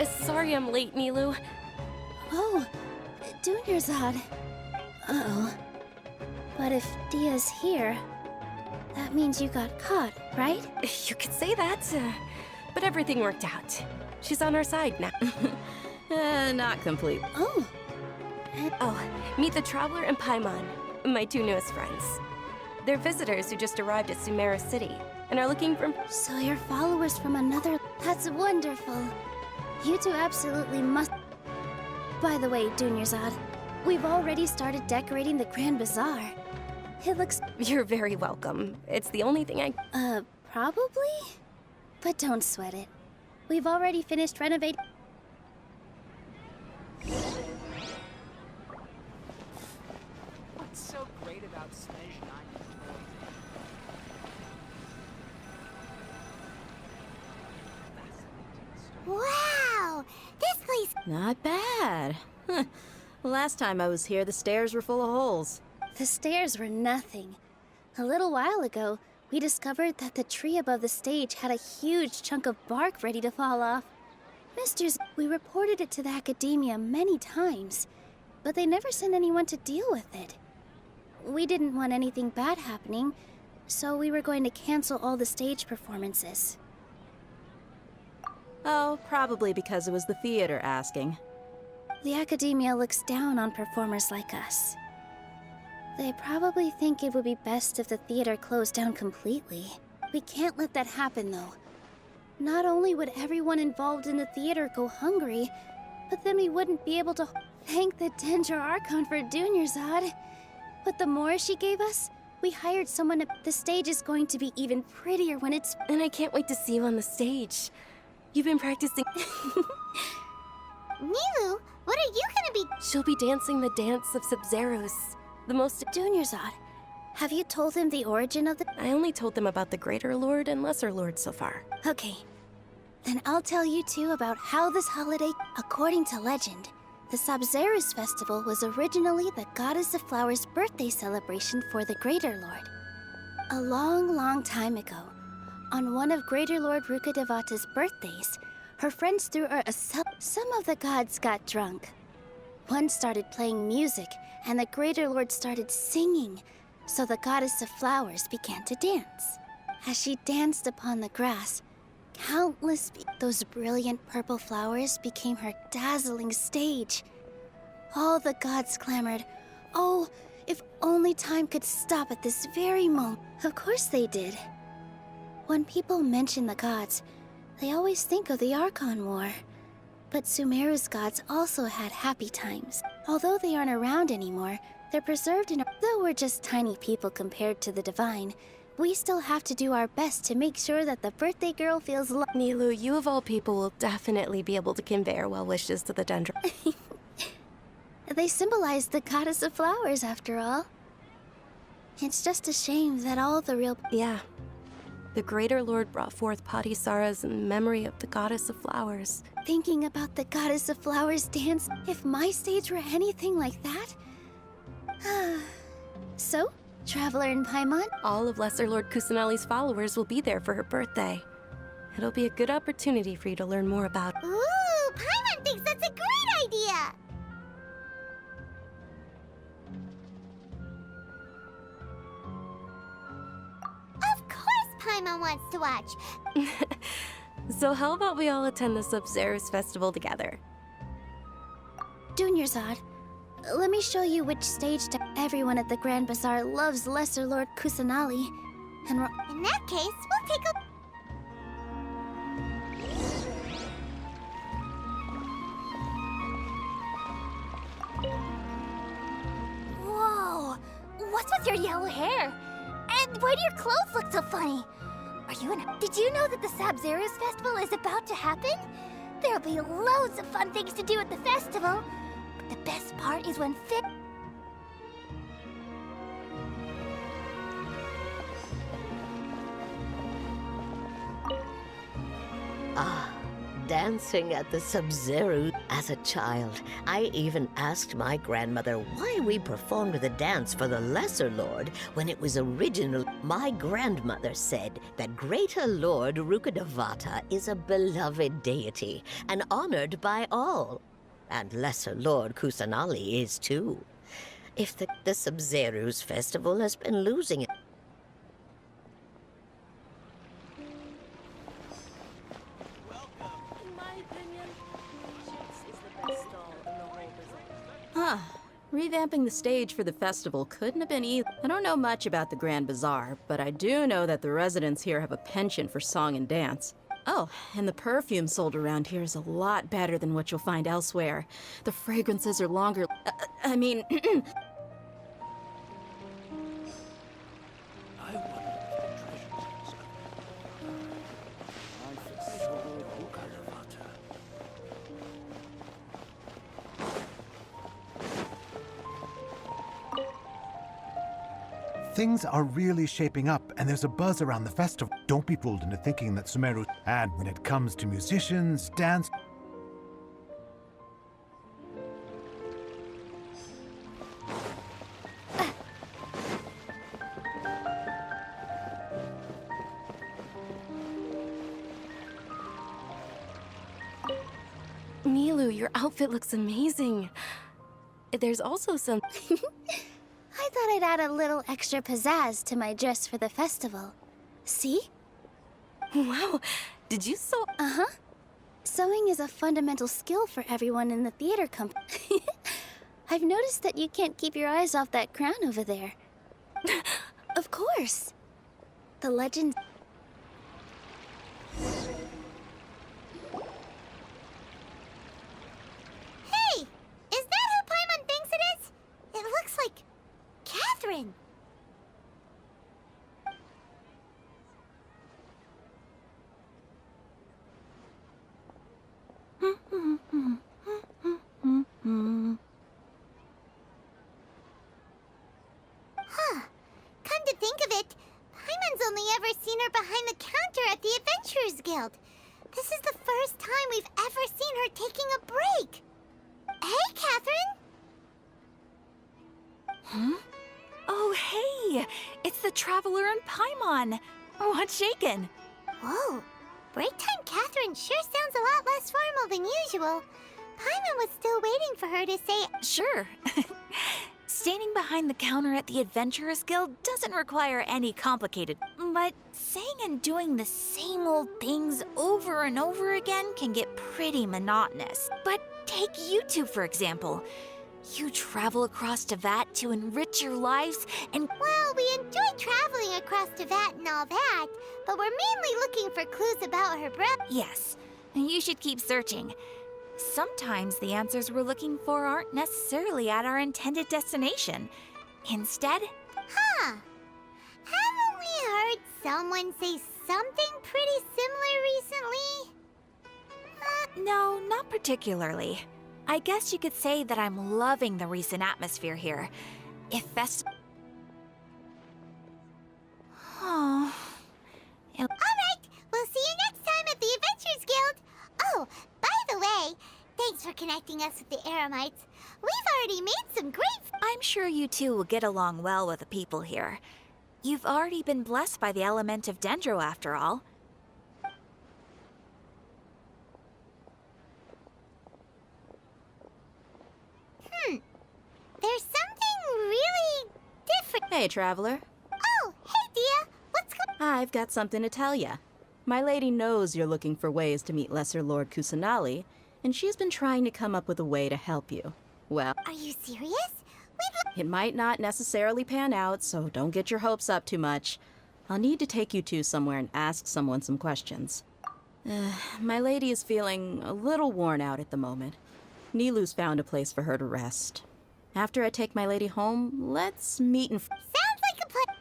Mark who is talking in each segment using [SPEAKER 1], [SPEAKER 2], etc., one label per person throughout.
[SPEAKER 1] Sorry I'm late, Nilu.
[SPEAKER 2] Oh, Dunyarzad. Uh-oh. But if Dia's here, that means you got caught, right?
[SPEAKER 1] You could say that, but everything worked out. She's on our side now.
[SPEAKER 3] Not complete.
[SPEAKER 2] Oh.
[SPEAKER 1] Oh, meet the Traveler and Paimon, my two newest friends. They're visitors who just arrived at Sumeru City and are looking for...
[SPEAKER 2] So you're followers from another... That's wonderful. You two absolutely must... By the way, Dunyarzad, we've already started decorating the Grand Bazaar. It looks...
[SPEAKER 1] You're very welcome. It's the only thing I...
[SPEAKER 2] Probably? But don't sweat it. We've already finished renovating...
[SPEAKER 4] What's so great about Snezhnaya?
[SPEAKER 5] Wow! This place...
[SPEAKER 3] Not bad. Last time I was here, the stairs were full of holes.
[SPEAKER 2] The stairs were nothing. A little while ago, we discovered that the tree above the stage had a huge chunk of bark ready to fall off. We reported it to the academia many times, but they never sent anyone to deal with it. We didn't want anything bad happening, so we were going to cancel all the stage performances.
[SPEAKER 3] Oh, probably because it was the theater asking.
[SPEAKER 2] The academia looks down on performers like us. They probably think it would be best if the theater closed down completely. We can't let that happen, though. Not only would everyone involved in the theater go hungry, but then we wouldn't be able to thank the Dendra Archon for Dunyarzad. But the more she gave us, we hired someone to... The stage is going to be even prettier when it's...
[SPEAKER 1] And I can't wait to see you on the stage. You've been practicing...
[SPEAKER 5] Nilu, what are you gonna be...
[SPEAKER 1] She'll be dancing the dance of Sub-Zeros. The most...
[SPEAKER 2] Dunyarzad, have you told him the origin of the...
[SPEAKER 1] I only told them about the Greater Lord and Lesser Lord so far.
[SPEAKER 2] Okay. Then I'll tell you two about how this holiday... According to legend, the Sub-Zeros festival was originally the Goddess of Flowers' birthday celebration for the Greater Lord. A long, long time ago, on one of Greater Lord Rukkhadevata's birthdays, her friends threw her a Some of the gods got drunk. One started playing music, and the Greater Lord started singing, so the Goddess of Flowers began to dance. As she danced upon the grass, those brilliant purple flowers became her dazzling stage. All the gods clamored, "Oh, if only time could stop at this very moment." Of course they did. When people mention the gods, they always think of the Archon War. But Sumeru's gods also had happy times. Although they aren't around anymore, they're preserved in... Though we're just tiny people compared to the divine, we still have to do our best to make sure that the birthday girl feels
[SPEAKER 1] Nilu, you of all people will definitely be able to convey our well wishes to the Dendra.
[SPEAKER 2] They symbolize the Goddess of Flowers, after all. It's just a shame that all the real...
[SPEAKER 1] Yeah. The Greater Lord brought forth Patisaras in memory of the Goddess of Flowers.
[SPEAKER 2] Thinking about the Goddess of Flowers dance, if my stage were anything like that... So, Traveler and Paimon?
[SPEAKER 1] All of Lesser Lord Kusanali's followers will be there for her birthday. It'll be a good opportunity for you to learn more about...
[SPEAKER 5] Ooh, Paimon thinks that's a great idea! Of course Paimon wants to watch!
[SPEAKER 1] So how about we all attend the Sub-Zeros festival together?
[SPEAKER 2] Dunyarzad, let me show you which stage to... Everyone at the Grand Bazaar loves Lesser Lord Kusanali, and we're...
[SPEAKER 5] In that case, we'll take a... Whoa! What's with your yellow hair? And why do your clothes look so funny? Are you in a... Did you know that the Sub-Zeros festival is about to happen? There'll be loads of fun things to do at the festival. But the best part is when
[SPEAKER 6] dancing at the Sub-Zero. As a child, I even asked my grandmother why we performed the dance for the Lesser Lord when it was original. My grandmother said that Greater Lord Rukkhadevata is a beloved deity and honored by all. And Lesser Lord Kusanali is too. If the Sub-Zero's festival has been losing it.
[SPEAKER 1] In my opinion, Patience is the best stall in the whole bazaar.
[SPEAKER 3] Huh. Revamping the stage for the festival couldn't have been easy. I don't know much about the Grand Bazaar, but I do know that the residents here have a penchant for song and dance. Oh, and the perfume sold around here is a lot better than what you'll find elsewhere. The fragrances are longer. I mean,
[SPEAKER 7] I wonder if the treasures discovered. Life is so Rukkhadevata.
[SPEAKER 8] Things are really shaping up, and there's a buzz around the festival. Don't be fooled into thinking that Sumeru. And when it comes to musicians, dance.
[SPEAKER 1] Milu, your outfit looks amazing. There's also some...
[SPEAKER 2] I thought I'd add a little extra pizzazz to my dress for the festival. See?
[SPEAKER 1] Wow, did you sew?
[SPEAKER 2] Uh-huh. Sewing is a fundamental skill for everyone in the theater company. I've noticed that you can't keep your eyes off that crown over there. Of course. The legend...
[SPEAKER 5] Hey! Is that who Paimon thinks it is? It looks like Catherine. Huh. Come to think of it, Paimon's only ever seen her behind the counter at the Adventurers Guild. This is the first time we've ever seen her taking a break. Hey, Catherine!
[SPEAKER 9] Oh, hey! It's the Traveler and Paimon! What's shaken?
[SPEAKER 5] Whoa, break time Catherine sure sounds a lot less formal than usual. Paimon was still waiting for her to say...
[SPEAKER 9] Sure. Standing behind the counter at the Adventurers Guild doesn't require any complicated... But saying and doing the same old things over and over again can get pretty monotonous. But take you two, for example. You travel across Tevat to enrich your lives and...
[SPEAKER 5] Well, we enjoy traveling across Tevat and all that, but we're mainly looking for clues about her brother.
[SPEAKER 9] Yes, you should keep searching. Sometimes the answers we're looking for aren't necessarily at our intended destination. Instead...
[SPEAKER 5] Huh. Haven't we heard someone say something pretty similar recently?
[SPEAKER 9] No, not particularly. I guess you could say that I'm loving the recent atmosphere here. If Oh.
[SPEAKER 5] Alright, we'll see you next time at the Adventurers Guild. Oh, by the way, thanks for connecting us with the Eremites. We've already made some great...
[SPEAKER 9] I'm sure you two will get along well with the people here. You've already been blessed by the element of Dendro, after all.
[SPEAKER 5] There's something really different.
[SPEAKER 3] hey, Traveler.
[SPEAKER 5] Oh, hey, Dia. What's going...
[SPEAKER 3] I've got something to tell ya. My lady knows you're looking for ways to meet Lesser Lord Kusanali, and she's been trying to come up with a way to help you. Well,
[SPEAKER 5] Are you serious?
[SPEAKER 3] it might not necessarily pan out, so don't get your hopes up too much. I'll need to take you two somewhere and ask someone some questions. My lady is feeling a little worn out at the moment. Nilu's found a place for her to rest. After I take my lady home, let's meet and...
[SPEAKER 5] Sounds like a plan.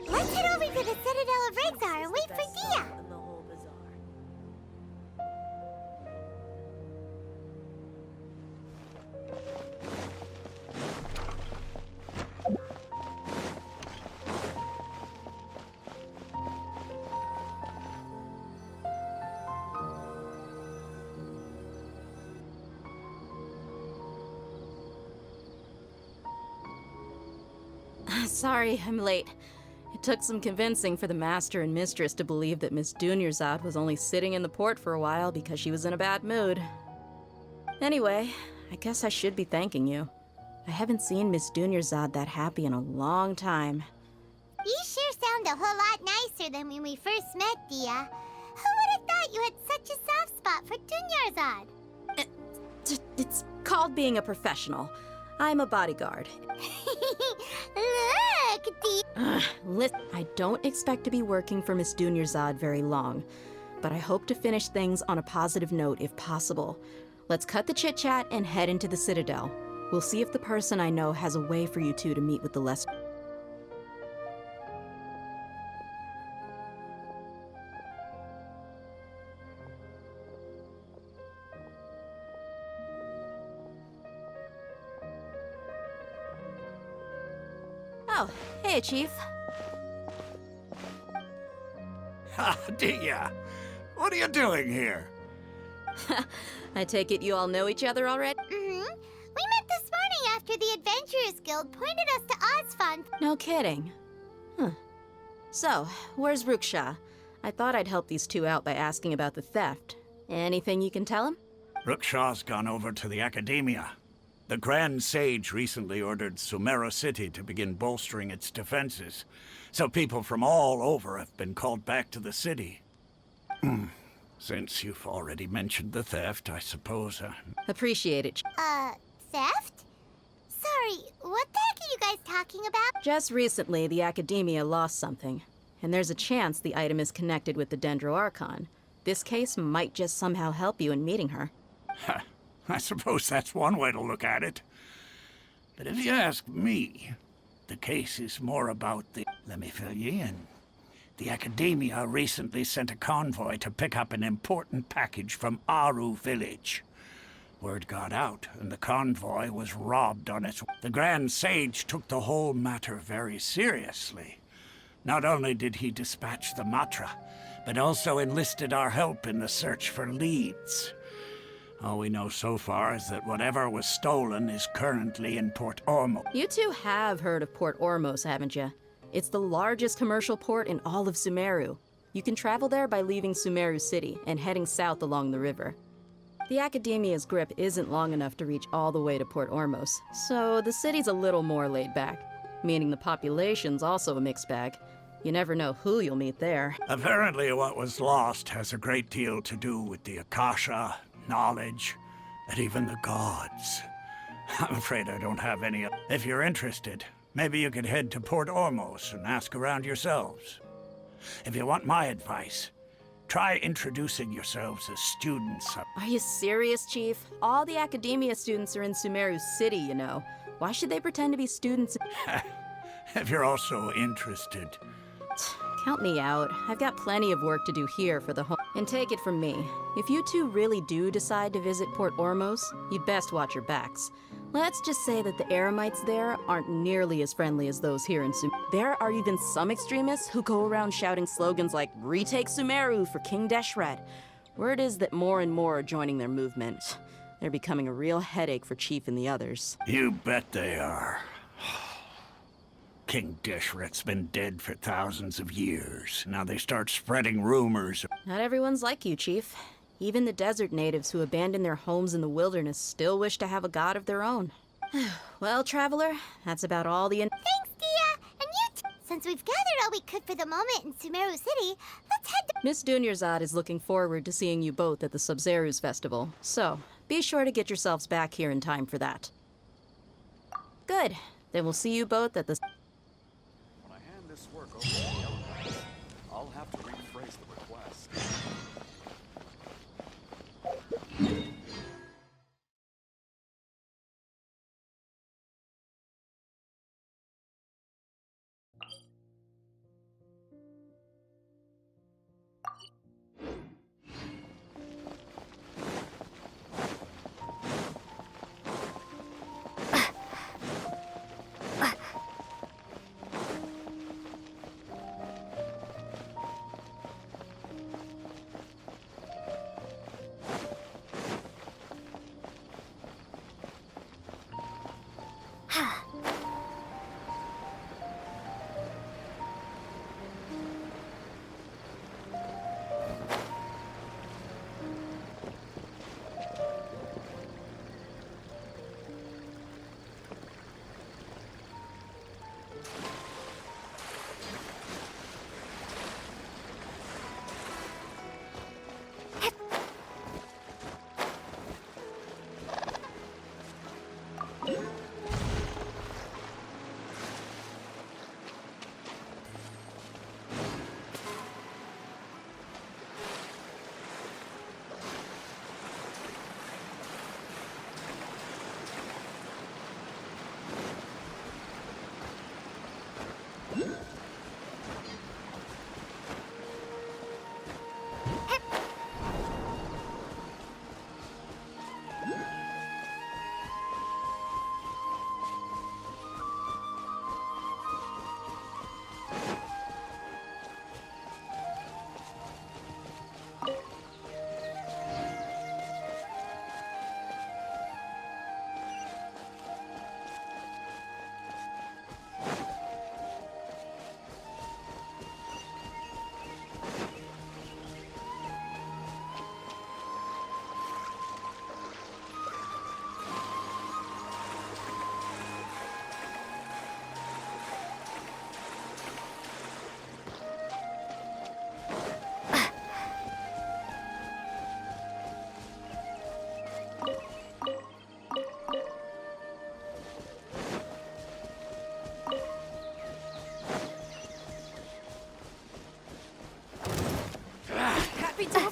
[SPEAKER 5] Let's head over to the Citadel of Rexar and wait for Dia.
[SPEAKER 1] In the whole bazaar.
[SPEAKER 3] Sorry, I'm late. It took some convincing for the master and mistress to believe that Miss Dunyarzad was only sitting in the port for a while because she was in a bad mood. Anyway, I guess I should be thanking you. I haven't seen Miss Dunyarzad that happy in a long time.
[SPEAKER 5] You sure sound a whole lot nicer than when we first met, Dia. Who would have thought you had such a soft spot for Dunyarzad?
[SPEAKER 3] It's called being a professional. I'm a bodyguard.
[SPEAKER 5] Look, Dia.
[SPEAKER 3] Listen, I don't expect to be working for Miss Dunyarzad very long, but I hope to finish things on a positive note if possible. Let's cut the chit-chat and head into the Citadel. We'll see if the person I know has a way for you two to meet with the less... Oh, hey, Chief.
[SPEAKER 7] Ha, Dia! What are you doing here?
[SPEAKER 3] I take it you all know each other already?
[SPEAKER 5] We met this morning after the Adventurers Guild pointed us to Ozfond.
[SPEAKER 3] No kidding. Huh. So, where's Ruksha? I thought I'd help these two out by asking about the theft. Anything you can tell him?
[SPEAKER 7] Rukshaw's gone over to the Academia. The Grand Sage recently ordered Sumeru City to begin bolstering its defenses, so people from all over have been called back to the city. Since you've already mentioned the theft, I suppose...
[SPEAKER 3] Appreciate it.
[SPEAKER 5] Theft? Sorry, what the heck are you guys talking about?
[SPEAKER 3] Just recently, the Academia lost something, and there's a chance the item is connected with the Dendro Archon. This case might just somehow help you in meeting her.
[SPEAKER 7] I suppose that's one way to look at it. But if you ask me, the case is more about the... Let me fill you in. The Academia recently sent a convoy to pick up an important package from Aru village. Word got out, and the convoy was robbed on its... The Grand Sage took the whole matter very seriously. Not only did he dispatch the Matra, but also enlisted our help in the search for leads. All we know so far is that whatever was stolen is currently in Port Ormos.
[SPEAKER 3] You two have heard of Port Ormos, haven't you? It's the largest commercial port in all of Sumeru. You can travel there by leaving Sumeru City and heading south along the river. The Academia's grip isn't long enough to reach all the way to Port Ormos, so the city's a little more laid back, meaning the population's also a mixed bag. You never know who you'll meet there.
[SPEAKER 7] Apparently what was lost has a great deal to do with the Akasha, knowledge, and even the gods. I'm afraid I don't have any... If you're interested, maybe you could head to Port Ormos and ask around yourselves. If you want my advice, try introducing yourselves as students.
[SPEAKER 3] Are you serious, Chief? All the Academia students are in Sumeru City, you know. Why should they pretend to be students?
[SPEAKER 7] If you're also interested.
[SPEAKER 3] Count me out. I've got plenty of work to do here for the home. And take it from me, if you two really do decide to visit Port Ormos, you'd best watch your backs. Let's just say that the Eremites there aren't nearly as friendly as those here in Sumeru. There are even some extremists who go around shouting slogans like, "Retake Sumeru for King Deshret." Word is that more and more are joining their movement. They're becoming a real headache for Chief and the others.
[SPEAKER 7] You bet they are. King Deshret's been dead for thousands of years. Now they start spreading rumors.
[SPEAKER 3] Not everyone's like you, Chief. Even the desert natives who abandoned their homes in the wilderness still wish to have a god of their own. Well, Traveler, that's about all the...
[SPEAKER 5] Thanks, Dia! And you Since we've gathered all we could for the moment in Sumeru City, let's head to...
[SPEAKER 3] Miss Dunyarzad is looking forward to seeing you both at the Sub-Zeru's festival, so be sure to get yourselves back here in time for that. Good. Then we'll see you both at the...
[SPEAKER 10] When I hand this work over to the Elements, I'll have to rephrase the request.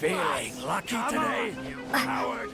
[SPEAKER 7] Feeling lucky today, you coward?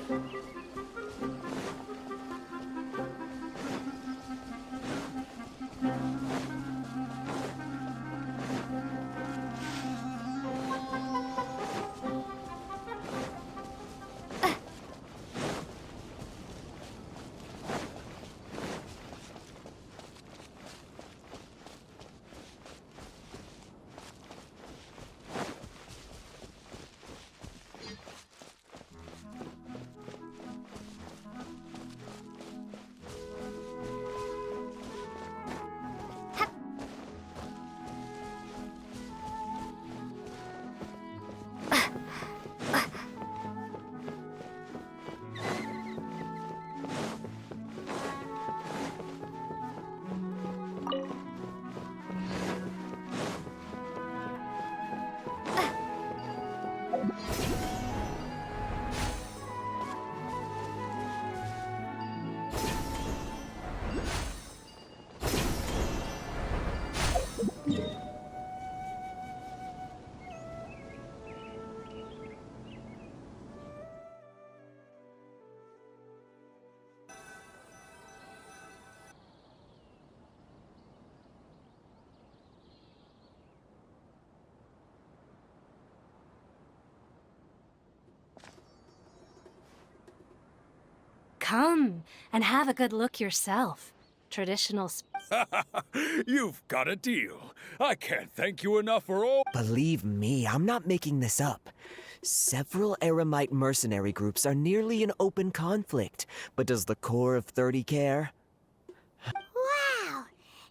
[SPEAKER 11] Come and have a good look yourself. Traditional
[SPEAKER 10] You've got a deal. I can't thank you enough for all.
[SPEAKER 12] Believe me, I'm not making this up. Several Eremite mercenary groups are nearly in open conflict, but does the core of 30 care?
[SPEAKER 5] Wow!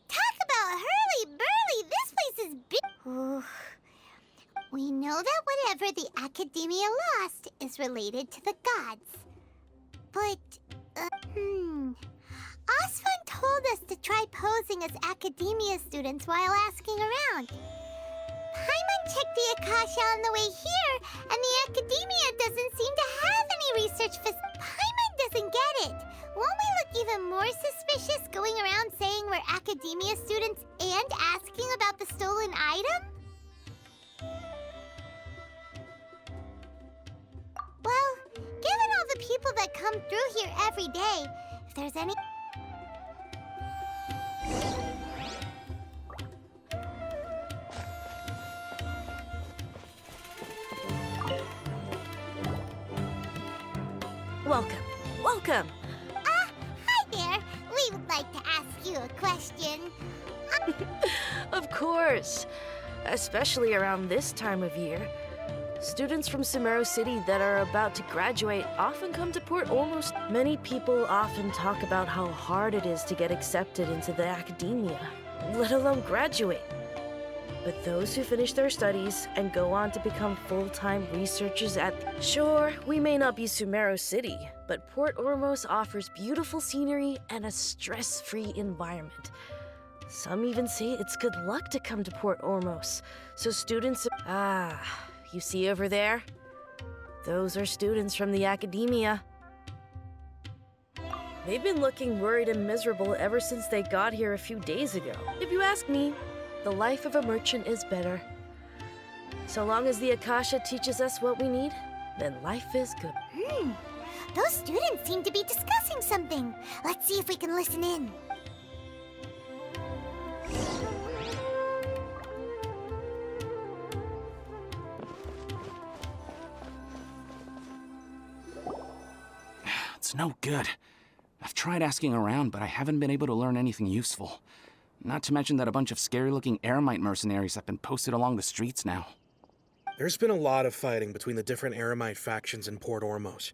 [SPEAKER 5] Talk about hurly-burly! This place is big! Ooh. We know that whatever the Academia lost is related to the gods. But, Osfun told us to try posing as Academia students while asking around. Paimon checked the Akasha on the way here, and the Academia doesn't seem to have any research Paimon doesn't get it. Won't we look even more suspicious going around saying we're Academia students and asking about the stolen item? Well, given all the people that come through here every day, if there's any...
[SPEAKER 3] Welcome. Welcome.
[SPEAKER 5] Hi there. We would like to ask you a question.
[SPEAKER 13] Of course. Especially around this time of year. Students from Sumeru City that are about to graduate often come to Port Ormos. Many people often talk about how hard it is to get accepted into the academia, let alone graduate. But those who finish their studies and go on to become full-time researchers at... Sure, we may not be Sumeru City, but Port Ormos offers beautiful scenery and a stress-free environment. Some even say it's good luck to come to Port Ormos, so students... You see over there? Those are students from the academia. They've been looking worried and miserable ever since they got here a few days ago. If you ask me, the life of a merchant is better. So long as the Akasha teaches us what we need, then life is good.
[SPEAKER 5] Those students seem to be discussing something. Let's see if we can listen in.
[SPEAKER 4] It's no good. I've tried asking around, but I haven't been able to learn anything useful. Not to mention that a bunch of scary-looking Eremite mercenaries have been posted along the streets now.
[SPEAKER 14] There's been a lot of fighting between the different Eremite factions in Port Ormos.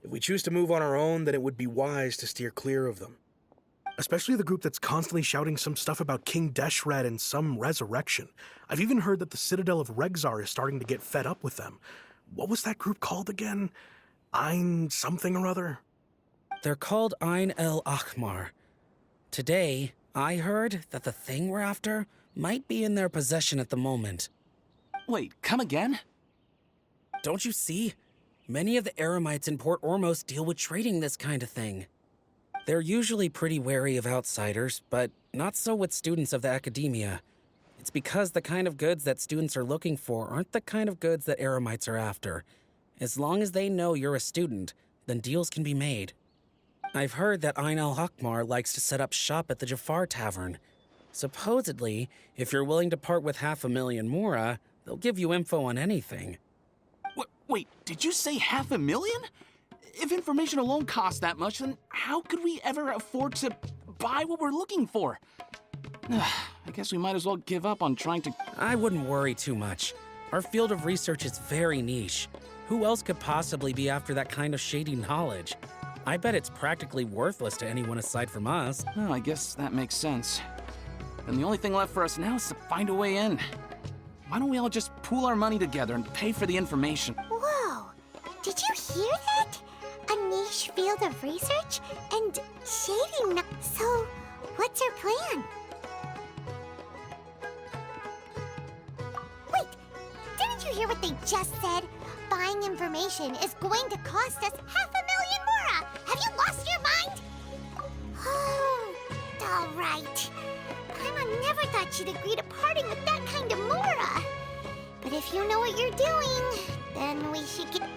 [SPEAKER 14] If we choose to move on our own, then it would be wise to steer clear of them. Especially the group that's constantly shouting some stuff about King Deshret and some resurrection. I've even heard that the Citadel of Regzar is starting to get fed up with them. What was that group called again? Ein something or other?
[SPEAKER 15] They're called Ein El Akhmar. Today, I heard that the thing we're after might be in their possession at the moment.
[SPEAKER 4] Wait, come again?
[SPEAKER 15] Don't you see? Many of the Eremites in Port Ormos deal with trading this kind of thing. They're usually pretty wary of outsiders, but not so with students of the academia. It's because the kind of goods that students are looking for aren't the kind of goods that Eremites are after. As long as they know you're a student, then deals can be made. I've heard that Ain al-Hakmar likes to set up shop at the Jafar Tavern. Supposedly, if you're willing to part with 500,000 Mora, they'll give you info on anything.
[SPEAKER 4] Wait, did you say 500,000? If information alone costs that much, then how could we ever afford to buy what we're looking for? I guess we might as well give up on trying to...
[SPEAKER 15] I wouldn't worry too much. Our field of research is very niche. Who else could possibly be after that kind of shady knowledge? I bet it's practically worthless to anyone aside from us.
[SPEAKER 4] Oh, I guess that makes sense. And the only thing left for us now is to find a way in. Why don't we all just pool our money together and pay for the information?
[SPEAKER 5] Whoa! Did you hear that? A niche field of research and shading. So, what's your plan? Wait, didn't you hear what they just said? Buying information is going to cost us 500,000 Mora! Have you lost your mind? Oh, all right. Paimon never thought she'd agree to parting with that kind of Mora. But if you know what you're doing, then we should get...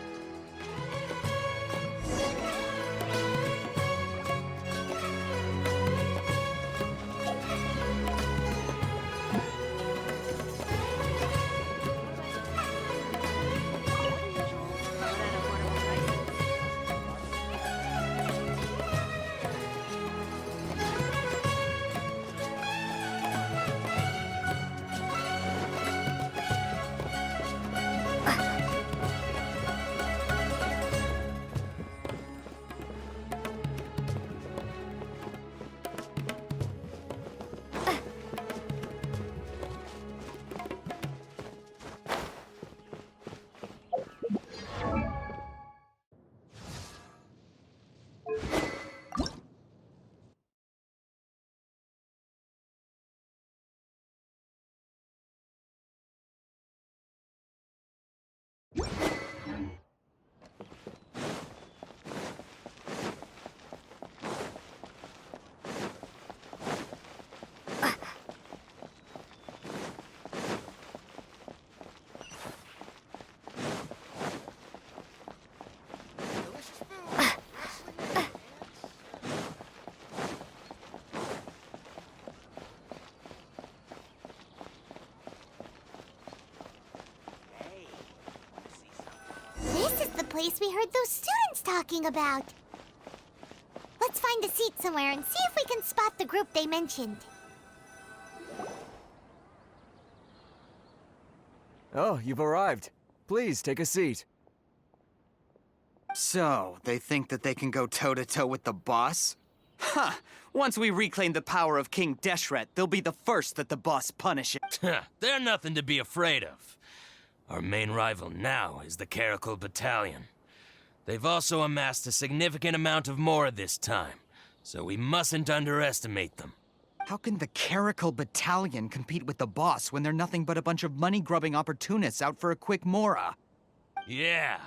[SPEAKER 5] This is the place we heard those students talking about. Let's find a seat somewhere and see if we can spot the group they mentioned.
[SPEAKER 12] Oh, you've arrived. Please, take a seat.
[SPEAKER 16] So, they think that they can go toe-to-toe with the boss? Huh! Once we reclaim the power of King Deshret, they'll be the first that the boss punishes.
[SPEAKER 17] They're nothing to be afraid of. Our main rival now is the Caracal Battalion. They've also amassed a significant amount of Mora this time, so we mustn't underestimate them.
[SPEAKER 16] How can the Caracal Battalion compete with the boss when they're nothing but a bunch of money-grubbing opportunists out for a quick Mora?
[SPEAKER 17] Yeah,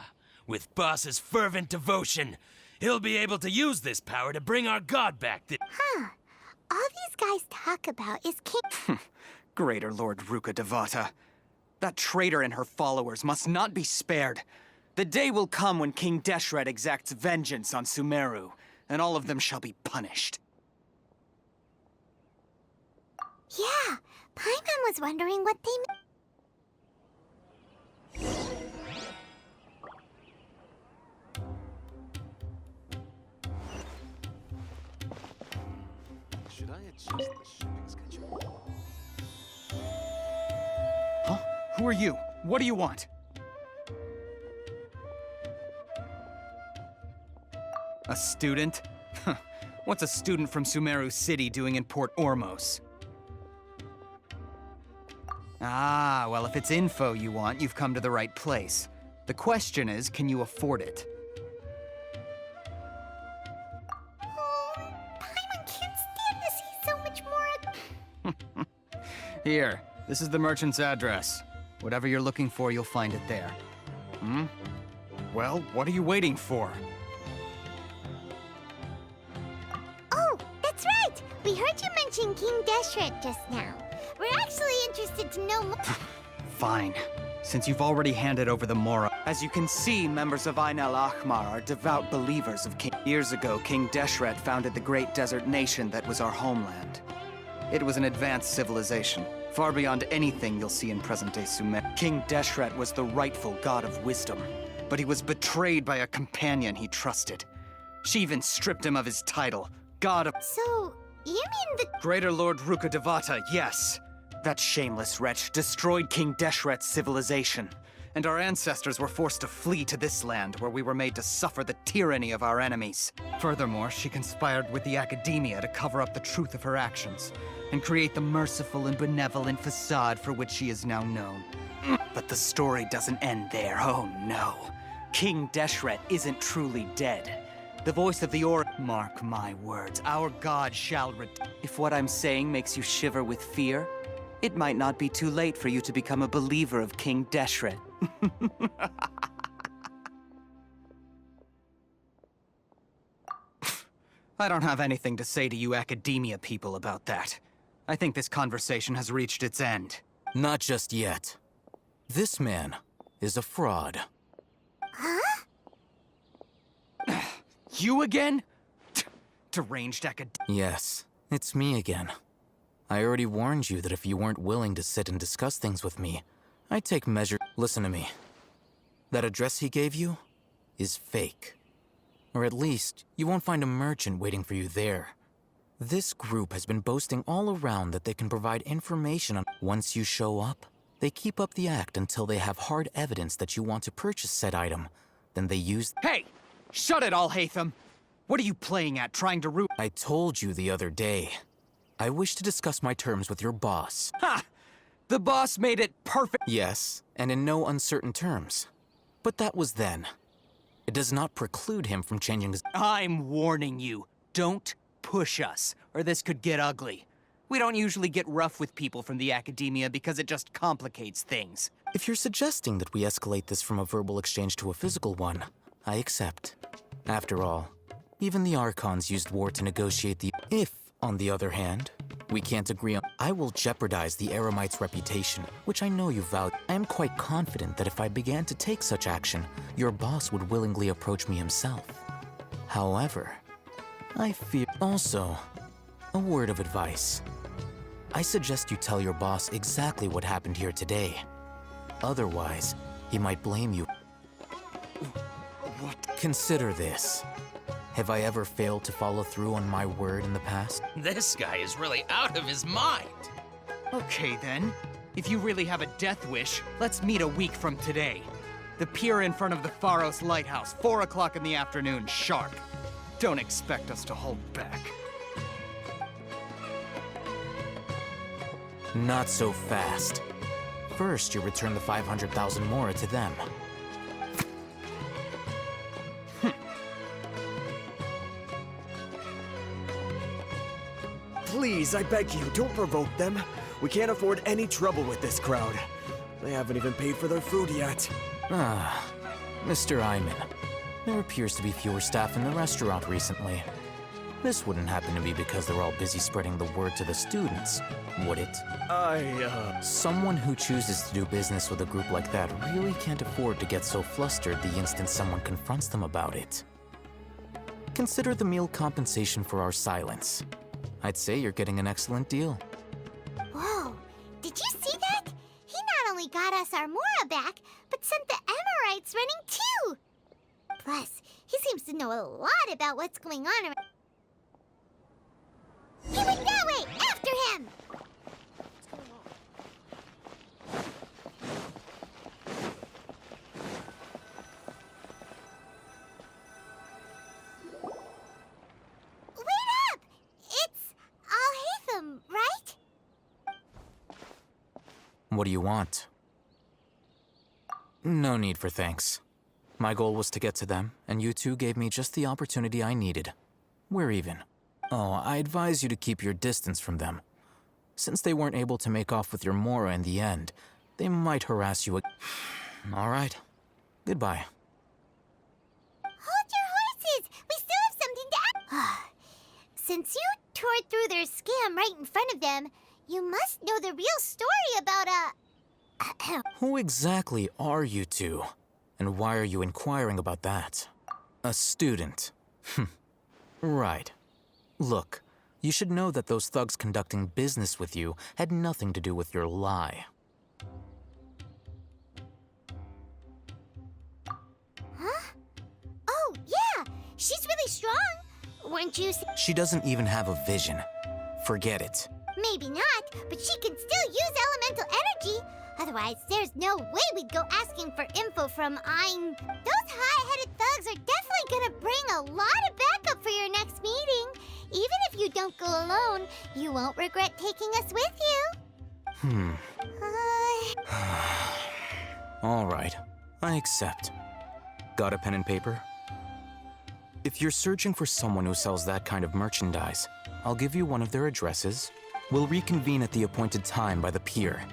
[SPEAKER 17] with boss's fervent devotion, he'll be able to use this power to bring our god back.
[SPEAKER 5] Huh. All these guys talk about is King...
[SPEAKER 16] Greater Lord Ruka Devata. That traitor and her followers must not be spared. The day will come when King Deshret exacts vengeance on Sumeru, and all of them shall be punished.
[SPEAKER 5] Yeah, Paimon was wondering what they
[SPEAKER 10] Should I adjust the shipping schedule?
[SPEAKER 16] Huh? Who are you? What do you want? A student? What's a student from Sumeru City doing in Port Ormos? Ah, well, if it's info you want, you've come to the right place. The question is, can you afford it?
[SPEAKER 5] Oh, Paimon can't stand to see so much more.
[SPEAKER 16] Here, this is the merchant's address. Whatever you're looking for, you'll find it there. Hmm? Well, what are you waiting for?
[SPEAKER 5] Oh, that's right! We heard you mention King Deshret just now. We're actually interested to know more.
[SPEAKER 16] Fine. Since you've already handed over the Mora, As you can see, members of Ain al-Ahmar are devout believers of King. Years ago, King Deshret founded the great desert nation that was our homeland. It was an advanced civilization, far beyond anything you'll see in present-day Sumer. King Deshret was the rightful god of wisdom, but he was betrayed by a companion he trusted. She even stripped him of his title, God of—
[SPEAKER 5] So, you mean the—
[SPEAKER 16] Greater Lord Ruka Devata, yes. That shameless wretch destroyed King Deshret's civilization, and our ancestors were forced to flee to this land where we were made to suffer the tyranny of our enemies. Furthermore, she conspired with the Academia to cover up the truth of her actions and create the merciful and benevolent facade for which she is now known. But the story doesn't end there, oh no. King Deshret isn't truly dead. The voice of the Mark my words, our god shall If what I'm saying makes you shiver with fear, it might not be too late for you to become a believer of King Deshret. I don't have anything to say to you Academia people about that. I think this conversation has reached its end.
[SPEAKER 18] Not just yet. This man is a fraud.
[SPEAKER 5] Huh?
[SPEAKER 16] You again? Deranged
[SPEAKER 18] Yes, it's me again. I already warned you that if you weren't willing to sit and discuss things with me, I'd take measures. Listen to me. That address he gave you is fake. Or at least, you won't find a merchant waiting for you there. This group has been boasting all around that they can provide information on— Once you show up, they keep up the act until they have hard evidence that you want to purchase said item. Then they use—
[SPEAKER 16] Hey! Shut it, Al-Haytham! What are you playing at, trying to root—
[SPEAKER 18] I told you the other day. I wish to discuss my terms with your boss.
[SPEAKER 16] Ha! The boss made it perfect—
[SPEAKER 18] Yes, and in no uncertain terms. But that was then. It does not preclude him from changing his—
[SPEAKER 16] I'm warning you. Don't push us, or this could get ugly. We don't usually get rough with people from the Academia because it just complicates things.
[SPEAKER 18] If you're suggesting that we escalate this from a verbal exchange to a physical one, I accept. After all, even the Archons used war to negotiate the— If, on the other hand, we can't agree on— I will jeopardize the Eremite's reputation, which I know you value. I am quite confident that if I began to take such action, your boss would willingly approach me himself. However, I fear— Also, a word of advice. I suggest you tell your boss exactly what happened here today. Otherwise, he might blame you.
[SPEAKER 16] What?
[SPEAKER 18] Consider this. Have I ever failed to follow through on my word in the past?
[SPEAKER 17] This guy is really out of his mind.
[SPEAKER 16] Okay then. If you really have a death wish, let's meet a week from today. The pier in front of the Pharos Lighthouse, 4 o'clock in the afternoon, sharp. Don't expect us to hold back.
[SPEAKER 18] Not so fast. First, you return the 500,000 mora to them.
[SPEAKER 12] Please, I beg you, don't provoke them. We can't afford any trouble with this crowd. They haven't even paid for their food yet.
[SPEAKER 18] Ah, Mr. Iman. There appears to be fewer staff in the restaurant recently. This wouldn't happen to be because they're all busy spreading the word to the students, would it? Someone who chooses to do business with a group like that really can't afford to get so flustered the instant someone confronts them about it. Consider the meal compensation for our silence. I'd say you're getting an excellent deal.
[SPEAKER 5] Whoa, did you see that? He not only got us our Mora back, but sent the Emirites running too! Plus, he seems to know a lot about what's going on around— He went that way! After him! Wait up! It's Al-Haytham, right?
[SPEAKER 18] What do you want? No need for thanks. My goal was to get to them, and you two gave me just the opportunity I needed. We're even. Oh, I advise you to keep your distance from them. Since they weren't able to make off with your Mora in the end, they might harass you. All right. Goodbye.
[SPEAKER 5] Hold your horses! We still have something to ask. Since you tore through their scam right in front of them, you must know the real story about
[SPEAKER 18] Who exactly are you two? And why are you inquiring about that? A student. Right. Look, you should know that those thugs conducting business with you had nothing to do with your lie.
[SPEAKER 5] Huh? Oh, yeah! She's really strong! Weren't you
[SPEAKER 18] She doesn't even have a vision. Forget it.
[SPEAKER 5] Maybe not, but she can still use elemental energy. Otherwise, there's no way we'd go asking for info from I'm... Those high-headed thugs are definitely gonna bring a lot of backup for your next meeting. Even if you don't go alone, you won't regret taking us with you.
[SPEAKER 18] All right, I accept. Got a pen and paper? If you're searching for someone who sells that kind of merchandise, I'll give you one of their addresses. We'll reconvene at the appointed time by the pier.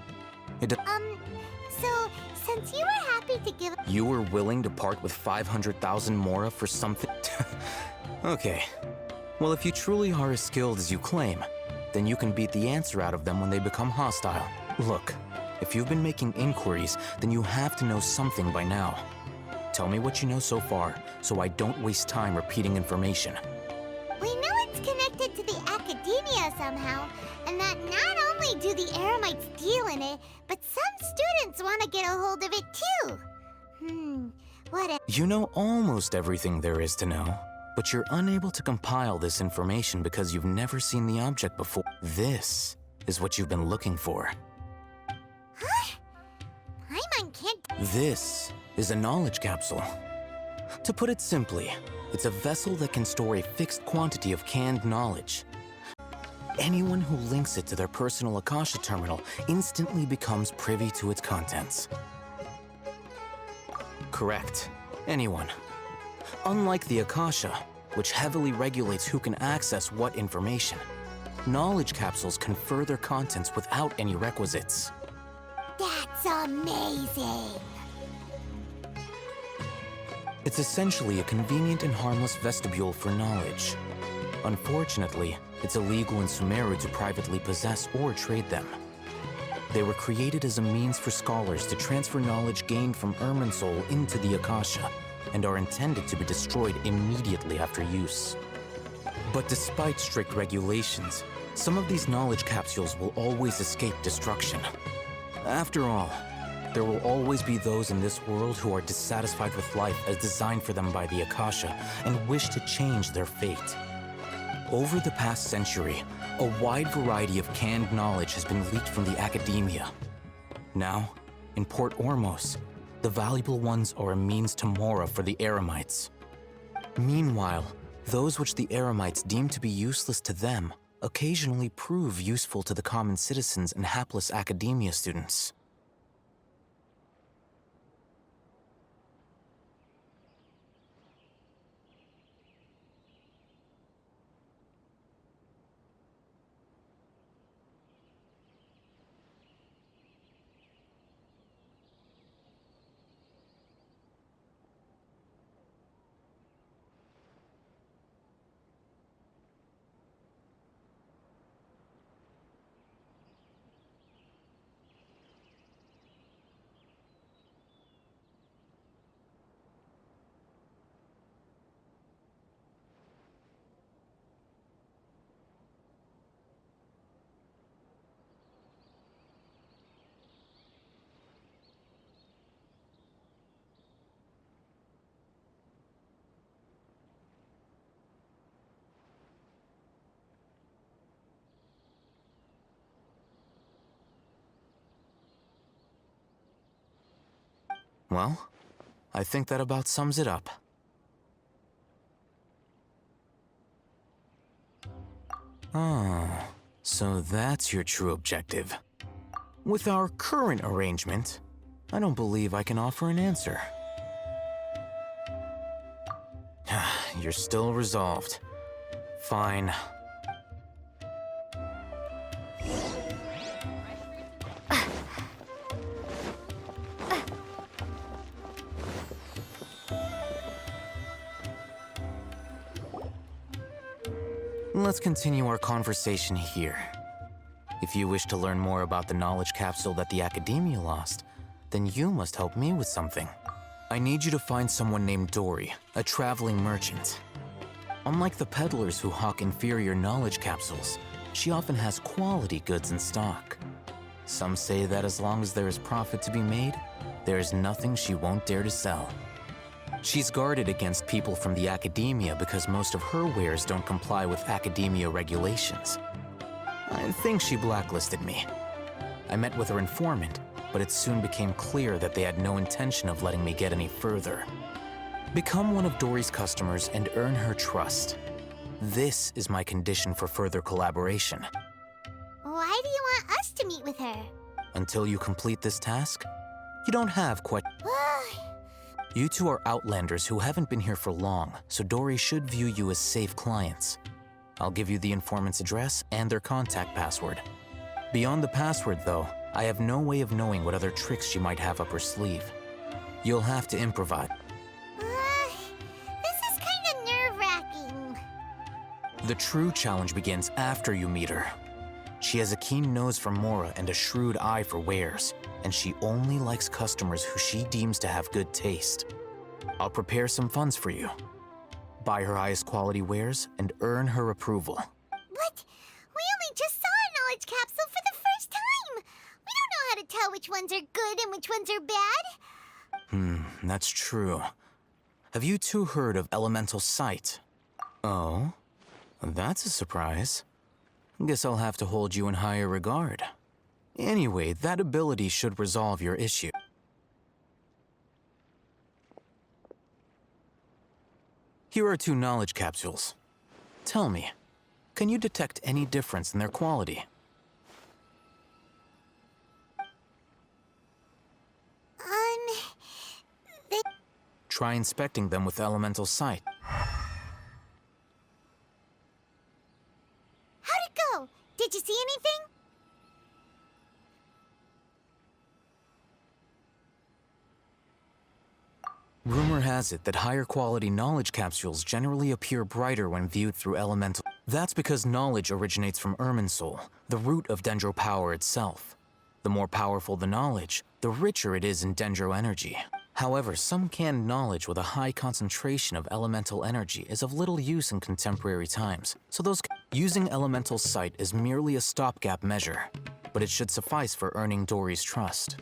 [SPEAKER 5] So, since you were happy to give...
[SPEAKER 18] You were willing to part with 500,000 mora for something? Okay. Well, if you truly are as skilled as you claim, then you can beat the answer out of them when they become hostile. Look, if you've been making inquiries, then you have to know something by now. Tell me what you know so far, so I don't waste time repeating information.
[SPEAKER 5] We know it's connected to the academia somehow, and that not only do the Eremites deal in it, but some students want to get a hold of it too. What a...
[SPEAKER 18] You know almost everything there is to know, but you're unable to compile this information because you've never seen the object before. This is what you've been looking for.
[SPEAKER 5] Huh? Paimon can't...
[SPEAKER 18] This is a knowledge capsule. To put it simply, it's a vessel that can store a fixed quantity of canned knowledge. Anyone who links it to their personal Akasha terminal instantly becomes privy to its contents. Correct. Anyone. Unlike the Akasha, which heavily regulates who can access what information, knowledge capsules confer their contents without any requisites.
[SPEAKER 5] That's amazing!
[SPEAKER 18] It's essentially a convenient and harmless vestibule for knowledge. Unfortunately, it's illegal in Sumeru to privately possess or trade them. They were created as a means for scholars to transfer knowledge gained from Irminsul into the Akasha, and are intended to be destroyed immediately after use. But despite strict regulations, some of these knowledge capsules will always escape destruction. After all, there will always be those in this world who are dissatisfied with life as designed for them by the Akasha and wish to change their fate. Over the past century, a wide variety of canned knowledge has been leaked from the academia. Now, in Port Ormos, the valuable ones are a means to mora for the Eremites. Meanwhile, those which the Eremites deem to be useless to them occasionally prove useful to the common citizens and hapless academia students. Well, I think that about sums it up. Ah, so that's your true objective. With our current arrangement, I don't believe I can offer an answer. You're still resolved. Fine. Let's continue our conversation here. If you wish to learn more about the knowledge capsule that the Academia lost, then you must help me with something. I need you to find someone named Dory, a traveling merchant. Unlike the peddlers who hawk inferior knowledge capsules, she often has quality goods in stock. Some say that as long as there is profit to be made, there is nothing she won't dare to sell. She's guarded against people from the academia because most of her wares don't comply with academia regulations. I think she blacklisted me. I met with her informant, but it soon became clear that they had no intention of letting me get any further. Become one of Dory's customers and earn her trust. This is my condition for further collaboration.
[SPEAKER 5] Why do you want us to meet with her?
[SPEAKER 18] Until you complete this task, you don't have quite... You two are outlanders who haven't been here for long, so Dory should view you as safe clients. I'll give you the informant's address and their contact password. Beyond the password, though, I have no way of knowing what other tricks she might have up her sleeve. You'll have to improvise.
[SPEAKER 5] This is kind of nerve-wracking.
[SPEAKER 18] The true challenge begins after you meet her. She has a keen nose for Mora and a shrewd eye for wares, and she only likes customers who she deems to have good taste. I'll prepare some funds for you. Buy her highest quality wares and earn her approval.
[SPEAKER 5] But we only just saw a knowledge capsule for the first time. We don't know how to tell which ones are good and which ones are bad.
[SPEAKER 18] That's true. Have you two heard of elemental sight? Oh, that's a surprise. Guess I'll have to hold you in higher regard. Anyway, that ability should resolve your issue. Here are 2 knowledge capsules. Tell me, can you detect any difference in their quality? Try inspecting them with elemental sight.
[SPEAKER 5] How'd it go? Did you see anything?
[SPEAKER 18] Rumor has it that higher quality knowledge capsules generally appear brighter when viewed through elemental. That's because knowledge originates from Irminsul, the root of Dendro power itself. The more powerful the knowledge, the richer it is in Dendro energy. However, some canned knowledge with a high concentration of elemental energy is of little use in contemporary times, so using elemental sight is merely a stopgap measure, but it should suffice for earning Dory's trust.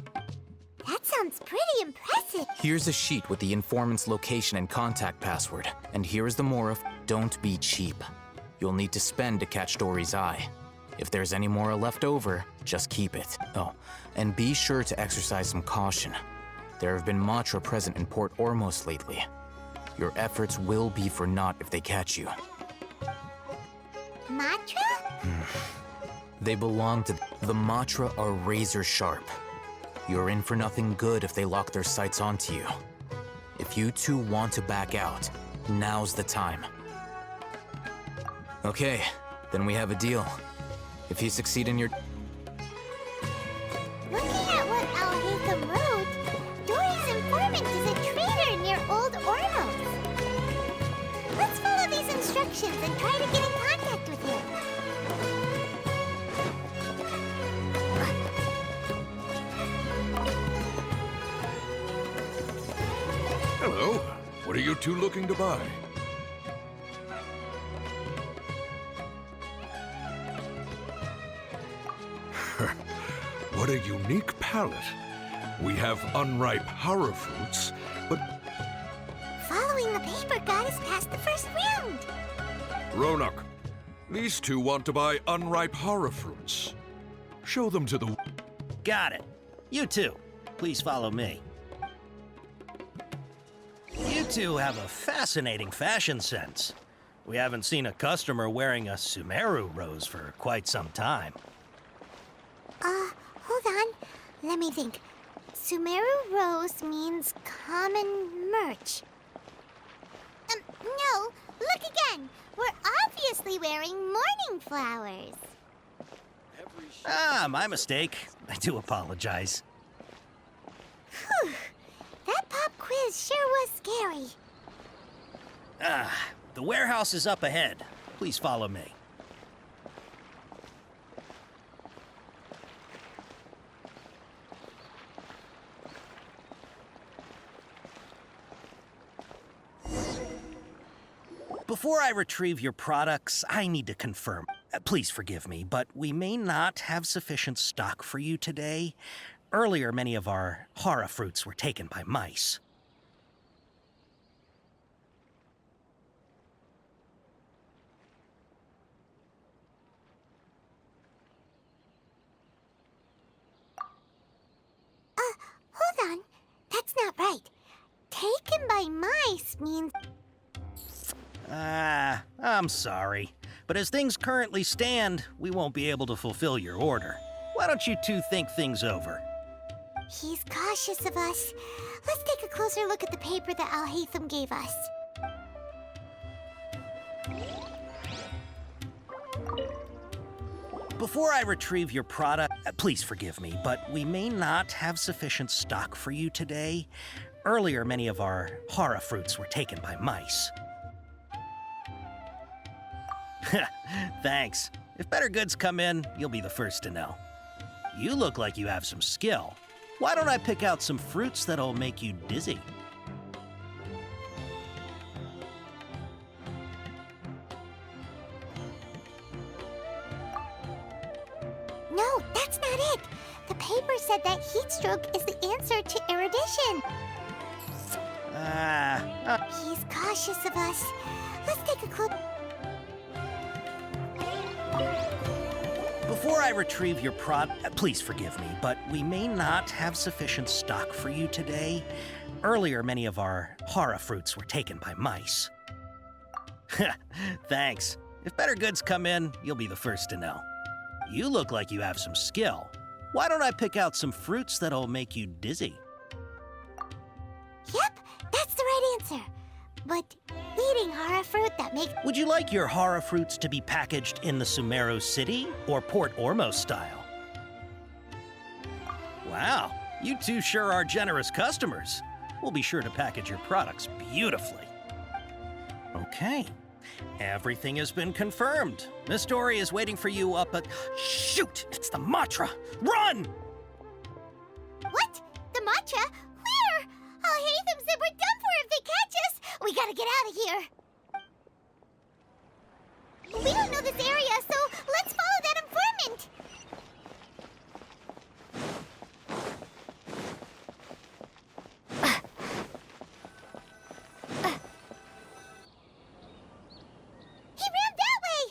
[SPEAKER 5] That sounds pretty impressive.
[SPEAKER 18] Here's a sheet with the informant's location and contact password, and here is the Mora. Don't be cheap. You'll need to spend to catch Dory's eye. If there's any Mora left over, just keep it. Oh, and be sure to exercise some caution. There have been Matra present in Port Ormos lately. Your efforts will be for naught if they catch you.
[SPEAKER 5] Matra?
[SPEAKER 18] They belong to... The Matra are razor sharp. You're in for nothing good if they lock their sights onto you. If you two want to back out, now's the time. Okay, then we have a deal. If you succeed in your...
[SPEAKER 5] Looking at what Al-Haytham wrote, Dory's informant is a traitor near Old Ormos. Let's follow these instructions and try to get in contact with him.
[SPEAKER 19] Hello. What are you two looking to buy? What a unique palette. We have unripe horror fruits, but...
[SPEAKER 5] Following the paper got us past the first round.
[SPEAKER 19] Ronak, these two want to buy unripe horror fruits. Show them to the...
[SPEAKER 20] Got it. You two, please follow me. You two have a fascinating fashion sense. We haven't seen a customer wearing a Sumeru rose for quite some time.
[SPEAKER 5] Hold on. Let me think. Sumeru rose means common merch. No, look again. We're obviously wearing morning flowers.
[SPEAKER 20] Ah, my mistake. I do apologize.
[SPEAKER 5] Whew. That pop quiz sure was scary.
[SPEAKER 20] Ah, the warehouse is up ahead. Please follow me. Before I retrieve your products, I need to confirm. Please forgive me, but we may not have sufficient stock for you today. Earlier, many of our hara fruits were taken by mice.
[SPEAKER 5] Hold on. That's not right. Taken by mice means...
[SPEAKER 20] I'm sorry. But as things currently stand, we won't be able to fulfill your order. Why don't you two think things over?
[SPEAKER 5] He's cautious of us. Let's take a closer look at the paper that Al-Haytham gave us.
[SPEAKER 20] Before I retrieve your product, please forgive me, but we may not have sufficient stock for you today. Earlier, many of our hara fruits were taken by mice. Thanks. If better goods come in, you'll be the first to know. You look like you have some skill. Why don't I pick out some fruits that'll make you dizzy?
[SPEAKER 5] No, that's not it. The paper said that heat stroke is the answer to erudition. He's cautious of us. Let's take a close...
[SPEAKER 20] Before I retrieve your please forgive me, but we may not have sufficient stock for you today. Earlier, many of our hara fruits were taken by mice. Thanks. If better goods come in, you'll be the first to know. You look like you have some skill. Why don't I pick out some fruits that'll make you dizzy?
[SPEAKER 5] Yep, that's the right answer. But eating hara fruit that makes...
[SPEAKER 20] Would you like your hara fruits to be packaged in the Sumeru City or Port Ormos style? Wow, you two sure are generous customers. We'll be sure to package your products beautifully. Okay, everything has been confirmed. Miss Dory is waiting for you up at... Shoot, it's the Matra! Run!
[SPEAKER 5] What? The Matra? Where? Al-Haytham said we're done for if they catch us. We gotta get out of here. We don't know this area, so let's follow that informant. He ran that way.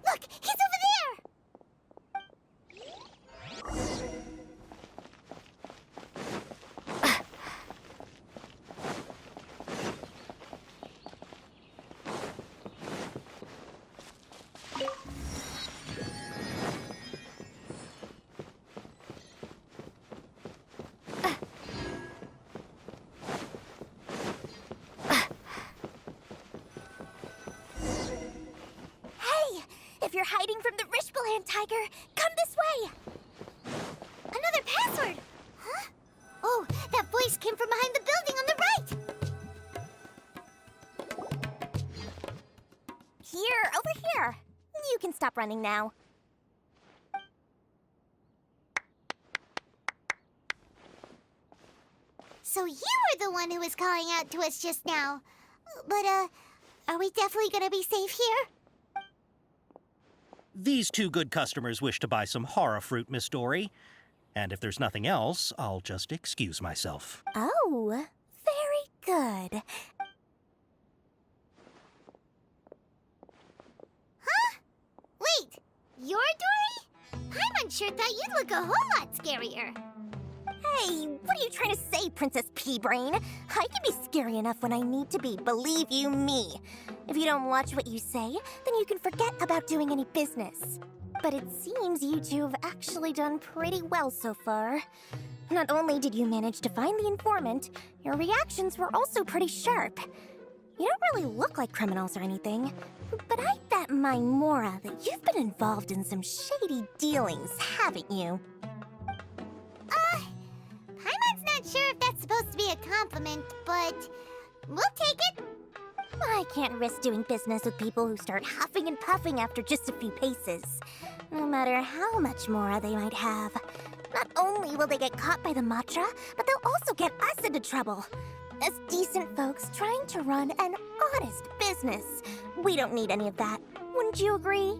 [SPEAKER 5] Look, he's over there! Hey! If you're hiding from the Rishbaland tiger, come this way! Another password! Huh? Oh, that voice came from behind the building on the right! Here, over here. You can stop running now. So you were the one who was calling out to us just now. But, are we definitely gonna be safe here?
[SPEAKER 20] These two good customers wish to buy some hara fruit, Miss Dory. And if there's nothing else, I'll just excuse myself.
[SPEAKER 5] Oh, very good. Huh? Wait, you're Dory? Paimon sure thought you'd look a whole lot scarier. Hey, what are you trying to say, Princess Pea-Brain? I can be scary enough when I need to be, believe you me. If you don't watch what you say, then you can forget about doing any business. But it seems you two have actually done pretty well so far. Not only did you manage to find the informant, your reactions were also pretty sharp. You don't really look like criminals or anything, but I bet my Mora that you've been involved in some shady dealings, haven't you? Paimon's not sure if that's supposed to be a compliment, but we'll take it. I can't risk doing business with people who start huffing and puffing after just a few paces. No matter how much mora they might have. Not only will they get caught by the Matra, but they'll also get us into trouble. As decent folks trying to run an honest business, we don't need any of that. Wouldn't you agree?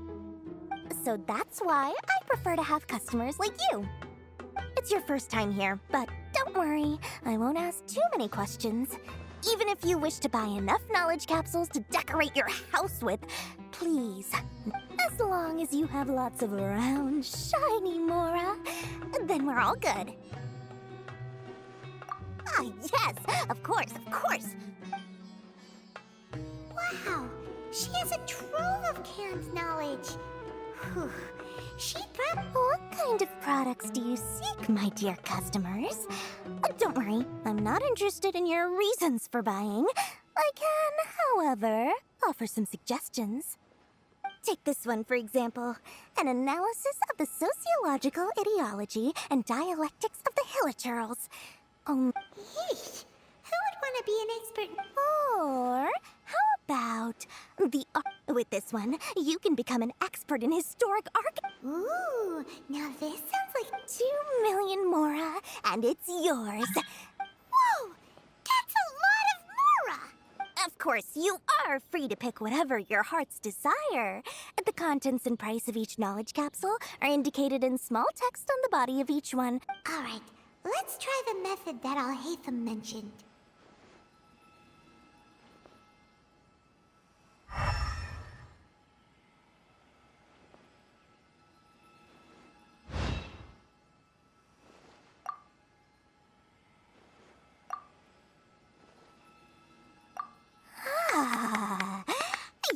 [SPEAKER 5] So that's why I prefer to have customers like you. It's your first time here, but don't worry, I won't ask too many questions. Even if you wish to buy enough knowledge capsules to decorate your house with, please. As long as you have lots of round, shiny mora, then we're all good. Ah, yes, of course, of course.
[SPEAKER 2] Wow, she has a trove of canned knowledge. Whew.
[SPEAKER 5] What kind of products do you seek, my dear customers? Don't worry, I'm not interested in your reasons for buying. I can, however, offer some suggestions. Take this one, for example. An analysis of the sociological ideology and dialectics of the Hilichurls.
[SPEAKER 2] Yeesh, who would want to be an expert?
[SPEAKER 5] Or how about with this one, you can become an expert in historic arch.
[SPEAKER 2] Ooh, now this sounds like
[SPEAKER 5] 2 million mora, and it's yours.
[SPEAKER 2] Whoa, that's a lot of mora!
[SPEAKER 5] Of course, you are free to pick whatever your heart's desire. The contents and price of each knowledge capsule are indicated in small text on the body of each one.
[SPEAKER 2] All right, let's try the method that Al-Haytham mentioned.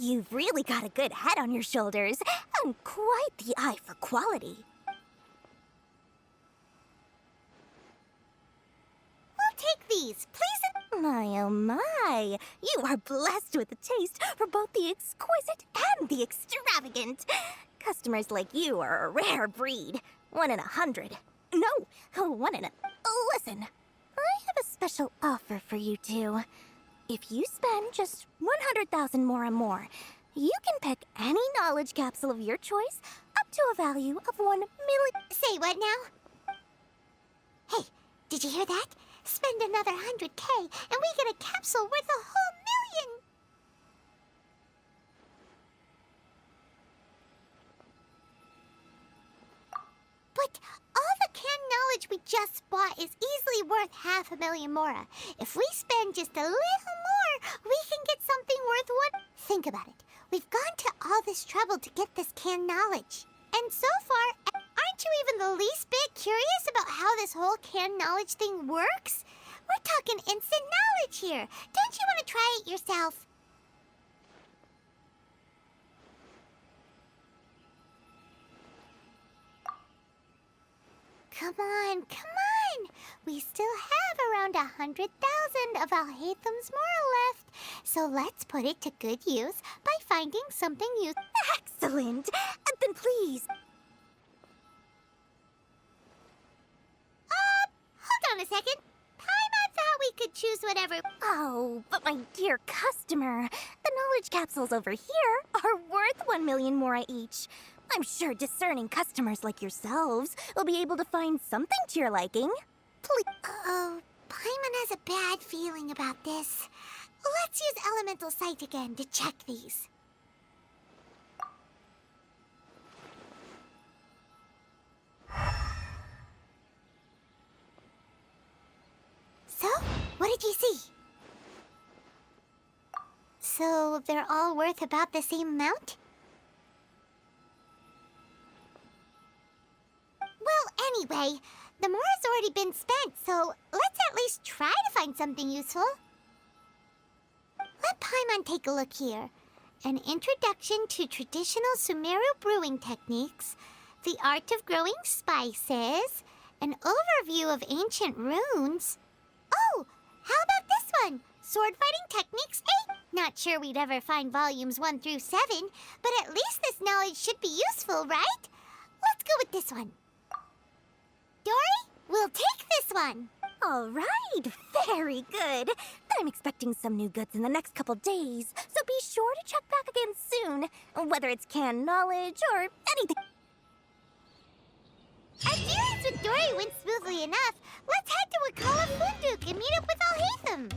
[SPEAKER 5] You've really got a good head on your shoulders, and quite the eye for quality.
[SPEAKER 2] We'll take these, please.
[SPEAKER 5] My, oh my. You are blessed with a taste for both the exquisite and the extravagant. Customers like you are a rare breed. 1 in 100. No, 1 in a... Listen, I have a special offer for you two. If you spend just 100,000 more and more, you can pick any knowledge capsule of your choice up to a value of 1 million.
[SPEAKER 2] Say what now? Hey, did you hear that? Spend another 100K and we get a capsule worth a whole million! But all the canned knowledge we just bought is easily worth 500,000 mora. If we spend just a little more, we can get something worth what? Think about it. We've gone to all this trouble to get this canned knowledge. And so far, aren't you even the least bit curious about how this whole canned knowledge thing works? We're talking instant knowledge here. Don't you want to try it yourself? Come on, come on! We still have around 100,000 of Al-Haytham's moral left, so let's put it to good use by finding something useful.
[SPEAKER 5] Excellent! Then please...
[SPEAKER 2] Hold on a second. Paimon thought we could choose whatever...
[SPEAKER 5] Oh, but my dear customer, the knowledge capsules over here are worth 1 million mora each. I'm sure discerning customers like yourselves will be able to find something to your liking. Please.
[SPEAKER 2] Oh, Paimon has a bad feeling about this. Let's use Elemental Sight again to check these. So, what did you see? So, they're all worth about the same amount? Well, anyway, the mora's already been spent, so let's at least try to find something useful. Let Paimon take a look here. An introduction to traditional Sumeru brewing techniques, the art of growing spices, an overview of ancient runes. Oh, how about this one? Sword fighting techniques 8. Not sure we'd ever find volumes 1 through 7, but at least this knowledge should be useful, right? Let's go with this one. Dory, we'll take this one.
[SPEAKER 5] All right, very good. I'm expecting some new goods in the next couple days, so be sure to check back again soon, whether it's canned knowledge or anything.
[SPEAKER 21] Our dealings with Dory went smoothly enough. Let's head to Wakala Funduk and meet up with Al-Haytham.